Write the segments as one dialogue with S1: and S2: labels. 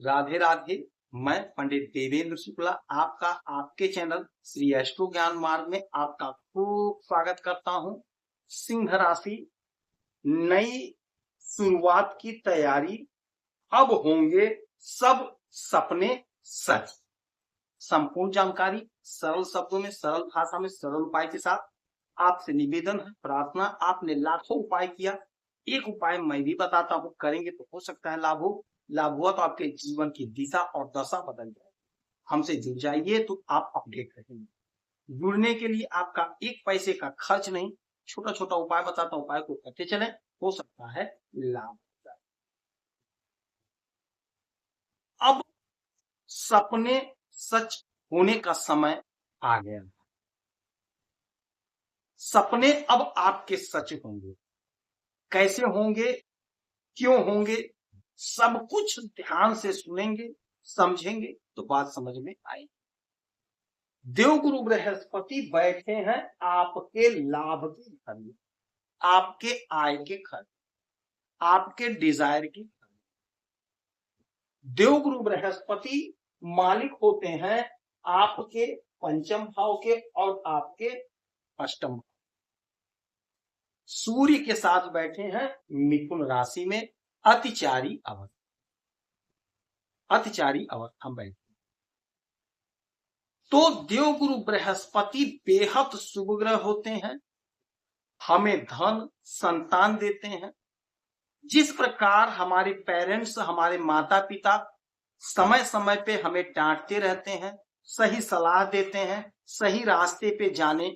S1: राधे राधे। मैं पंडित देवेंद्र शुक्ला आपका आपके चैनल श्री एस्ट्रो ज्ञान मार्ग में आपका खूब स्वागत करता हूं। सिंह राशि, नई शुरुआत की तैयारी, अब होंगे सब सपने सच। संपूर्ण जानकारी सरल शब्दों में, सरल भाषा में, सरल उपाय के साथ आपसे निवेदन है, प्रार्थना। आपने लाखों उपाय किया, एक उपाय मैं भी बताता हूं, करेंगे तो हो सकता है लाभ हो। लाभ हुआ तो आपके जीवन की दिशा और दशा बदल जाए। हमसे जुड़ जाइए तो आप अपडेट रहेंगे। जुड़ने के लिए आपका एक पैसे का खर्च नहीं, छोटा छोटा उपाय बताता हूं, उपाय को करते चले, हो सकता है लाभ। अब सपने सच होने का समय आ गया। सपने अब आपके सच होंगे। कैसे होंगे, क्यों होंगे, सब कुछ ध्यान से सुनेंगे, समझेंगे तो बात समझ में आएगी। देवगुरु बृहस्पति बैठे हैं आपके लाभ के घर में, आपके आय के घर, आपके डिजायर के घर। देवगुरु बृहस्पति मालिक होते हैं आपके पंचम भाव के और आपके अष्टम भाव। सूर्य के साथ बैठे हैं मिथुन राशि में, अतिचारी अवस्था में बैठे। तो देवगुरु बृहस्पति बेहद शुभ ग्रह होते हैं, हमें धन संतान देते हैं। जिस प्रकार हमारे पेरेंट्स, हमारे माता पिता समय समय पे हमें डांटते रहते हैं, सही सलाह देते हैं, सही रास्ते पे जाने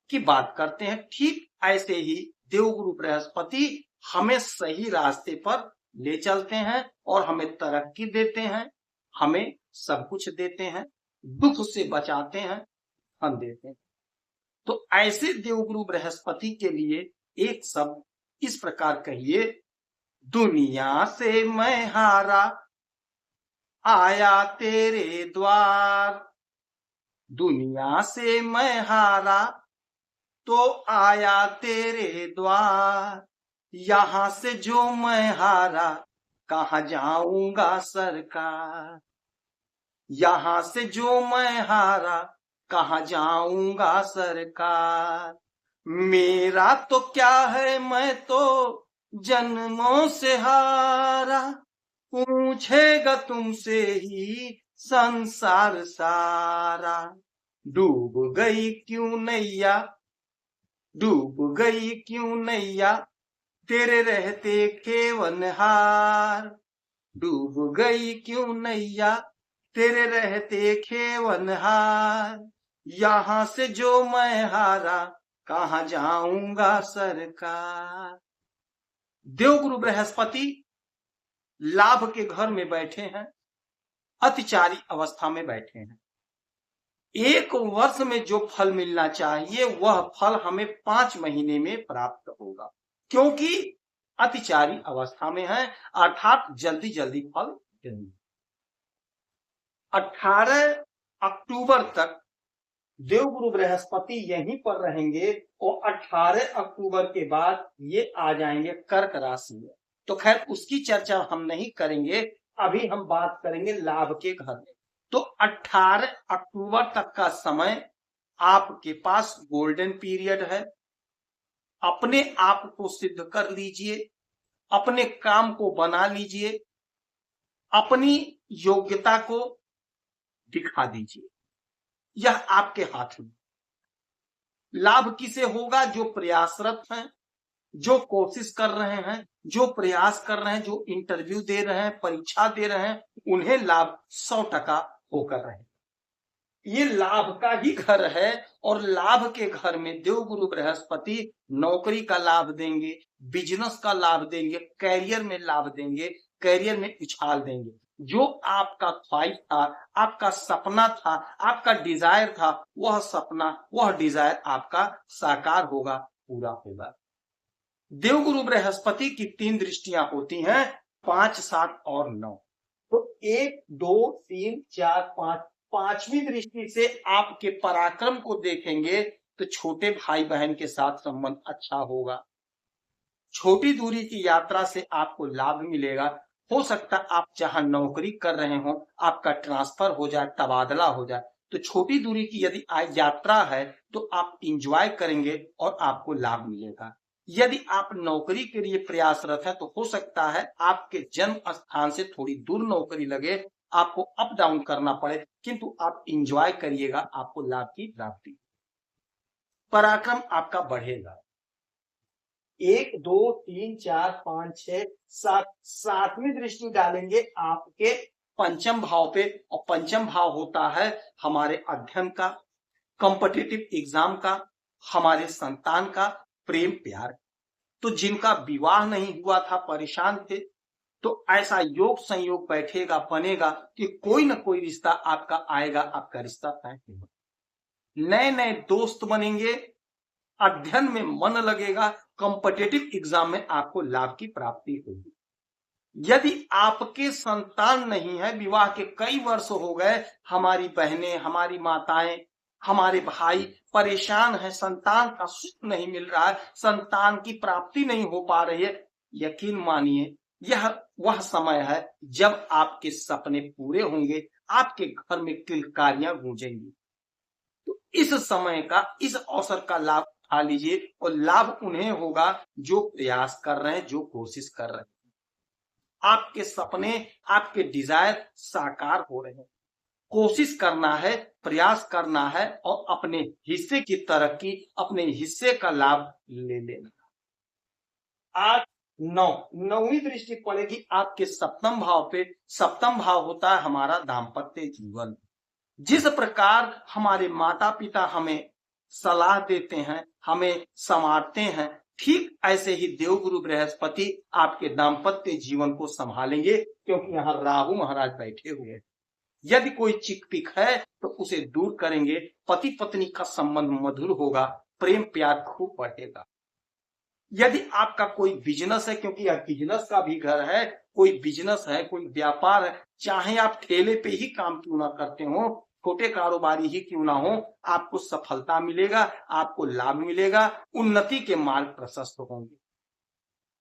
S1: की बात करते हैं, ठीक ऐसे ही देवगुरु बृहस्पति हमें सही रास्ते पर ले चलते हैं और हमें तरक्की देते हैं, हमें सब कुछ देते हैं, दुख से बचाते हैं, धन देते हैं। तो ऐसे देवगुरु बृहस्पति के लिए एक शब्द इस प्रकार कहिए, दुनिया से मैं हारा आया तेरे द्वार। दुनिया से मैं हारा तो आया तेरे द्वार। यहां से जो मैं हारा कहां जाऊंगा सरकार। यहां से जो मैं हारा कहां जाऊंगा सरकार। मेरा तो क्या है, मैं तो जन्मों से हारा। पूछेगा तुमसे ही संसार सारा। डूब गई क्यों नैया, डूब गई क्यों नैया, तेरे रहते केवन हार। डूब गई क्यों नैया, तेरे रहते केवन हार। यहां से जो मैं हारा कहां जाऊंगा सरकार। देवगुरु बृहस्पति लाभ के घर में बैठे हैं, अतिचारी अवस्था में बैठे हैं। एक वर्ष में जो फल मिलना चाहिए वह फल हमें 5 महीने में प्राप्त होगा, क्योंकि अतिचारी अवस्था में है, अर्थात जल्दी जल्दी फल देंगे। 18 अक्टूबर तक देवगुरु बृहस्पति यहीं पर रहेंगे और 18 अक्टूबर के बाद ये आ जाएंगे कर्क राशि में। तो खैर उसकी चर्चा हम नहीं करेंगे, अभी हम बात करेंगे लाभ के घर में। तो 18 अक्टूबर तक का समय आपके पास गोल्डन पीरियड है। अपने आप को सिद्ध कर लीजिए, अपने काम को बना लीजिए, अपनी योग्यता को दिखा दीजिए, यह आपके हाथ में। लाभ किसे होगा? जो प्रयासरत हैं, जो कोशिश कर रहे हैं, जो प्रयास कर रहे हैं, जो इंटरव्यू दे रहे हैं, परीक्षा दे रहे हैं, उन्हें लाभ 100% होकर रहे। ये लाभ का ही घर है और लाभ के घर में देवगुरु बृहस्पति नौकरी का लाभ देंगे, बिजनेस का लाभ देंगे, कैरियर में लाभ देंगे, कैरियर में उछाल देंगे। जो आपका ख्वाहिश था, आपका सपना था, आपका डिजायर था, वह सपना, वह डिजायर आपका साकार होगा, पूरा होगा। देवगुरु बृहस्पति की 3 दृष्टियां होती हैं, 5, 7 और 9। तो 1, 2, 3, 4, 5, 5वीं दृष्टि से आपके पराक्रम को देखेंगे तो छोटे भाई बहन के साथ संबंध अच्छा होगा। छोटी दूरी की यात्रा से आपको लाभ मिलेगा, हो सकता है आप जहां नौकरी कर रहे हो आपका ट्रांसफर हो जाए, तबादला हो जाए। तो छोटी दूरी की यदि यात्रा है तो आप इंजॉय करेंगे और आपको लाभ मिलेगा। यदि आप नौकरी के लिए प्रयासरत है तो हो सकता है आपके जन्म स्थान से थोड़ी दूर नौकरी लगे, आपको अप डाउन करना पड़े, किंतु आप इंजॉय करिएगा, आपको लाभ की प्राप्ति। पराक्रम आपका बढ़ेगा। 1 2 3 4 5 6 7 सातवीं दृष्टि डालेंगे आपके पंचम भाव पे, और पंचम भाव होता है हमारे अध्ययन का, कॉम्पिटिटिव एग्जाम का, हमारे संतान का, प्रेम प्यार। तो जिनका विवाह नहीं हुआ था, परेशान थे, तो ऐसा योग संयोग बैठेगा, बनेगा कि कोई ना कोई रिश्ता आपका आएगा, आपका रिश्ता तय होगा। नए नए दोस्त बनेंगे, अध्ययन में मन लगेगा, कॉम्पिटिटिव एग्जाम में आपको लाभ की प्राप्ति होगी। यदि आपके संतान नहीं है, विवाह के कई वर्ष हो गए, हमारी बहनें, हमारी माताएं, हमारे भाई परेशान है, संतान का सुख नहीं मिल रहा है, संतान की प्राप्ति नहीं हो पा रही है, यकीन मानिए यह वह समय है जब आपके सपने पूरे होंगे, आपके घर में किलकारियां गूंजेंगी। तो इस समय का, इस अवसर का लाभ उठा लीजिए, और लाभ उन्हें होगा जो प्रयास कर रहे हैं, जो कोशिश कर रहे हैं। आपके सपने, आपके डिजायर साकार हो रहे हैं। कोशिश करना है, प्रयास करना है, और अपने हिस्से की तरक्की, अपने हिस्से का लाभ ले लेना। आज नौवीं दृष्टि पड़ेगी आपके सप्तम भाव पे। सप्तम भाव होता है हमारा दाम्पत्य जीवन। जिस प्रकार हमारे माता पिता हमें सलाह देते हैं, हमें संवारते हैं, ठीक ऐसे ही देवगुरु बृहस्पति आपके दाम्पत्य जीवन को संभालेंगे, क्योंकि यहाँ राहु महाराज बैठे हुए हैं। यदि कोई चिकपिक है तो उसे दूर करेंगे, पति पत्नी का संबंध मधुर होगा, प्रेम प्यार खूब बढ़ेगा। यदि आपका कोई बिजनेस है, क्योंकि यह बिजनेस का भी घर है, कोई बिजनेस है, कोई व्यापार है, चाहे आप ठेले पे ही काम क्यों ना करते हो, छोटे कारोबारी ही क्यों ना हो, आपको सफलता मिलेगा, आपको लाभ मिलेगा, उन्नति के मार्ग प्रशस्त होंगे।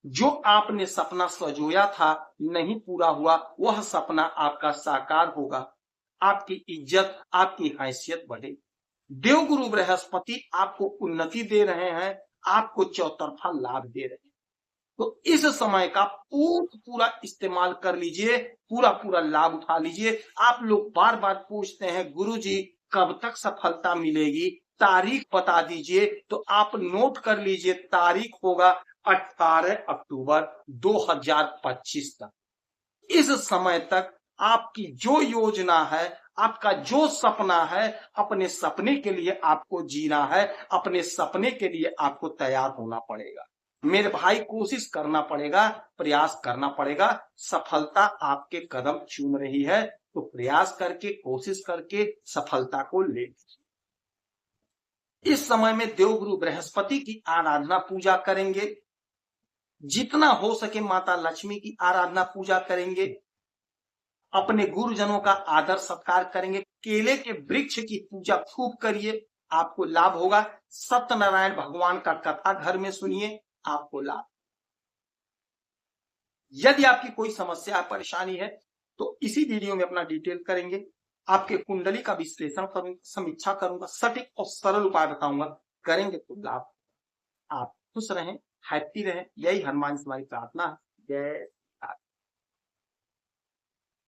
S1: जो आपने सपना सजोया था, नहीं पूरा हुआ, वह सपना आपका साकार होगा, आपकी इज्जत, आपकी हैसियत बढ़ेगी। देवगुरु बृहस्पति आपको उन्नति दे रहे हैं, आपको चौतरफा लाभ दे रहे हैं। तो इस समय का पूरा इस्तेमाल कर लीजिए, पूरा लाभ उठा लीजिए। आप लोग बार बार पूछते हैं गुरुजी कब तक सफलता मिलेगी, तारीख बता दीजिए, तो आप नोट कर लीजिए, तारीख होगा 18 अक्टूबर 2025 तक। इस समय तक आपकी जो योजना है, आपका जो सपना है, अपने सपने के लिए आपको जीना है, अपने सपने के लिए आपको तैयार होना पड़ेगा। मेरे भाई, कोशिश करना पड़ेगा, प्रयास करना पड़ेगा। सफलता आपके कदम चूम रही है, तो प्रयास करके, कोशिश करके सफलता को ले लीजिए। इस समय में देवगुरु बृहस्पति की आराधना पूजा करेंगे, जितना हो सके माता लक्ष्मी की आराधना पूजा करेंगे, अपने गुरुजनों का आदर सत्कार करेंगे, केले के वृक्ष की पूजा खूब करिए, आपको लाभ होगा। सत्यनारायण भगवान का कथा घर में सुनिए, आपको लाभ। यदि आपकी कोई समस्या, परेशानी है, तो इसी वीडियो में अपना डिटेल करेंगे, आपके कुंडली का विश्लेषण करूंगा, समीक्षा करूंगा, सटीक और सरल उपाय बताऊंगा, करेंगे तो लाभ। आप खुश रहें, हैप्पी रहें, यही हनुमान से हमारी प्रार्थना है। जय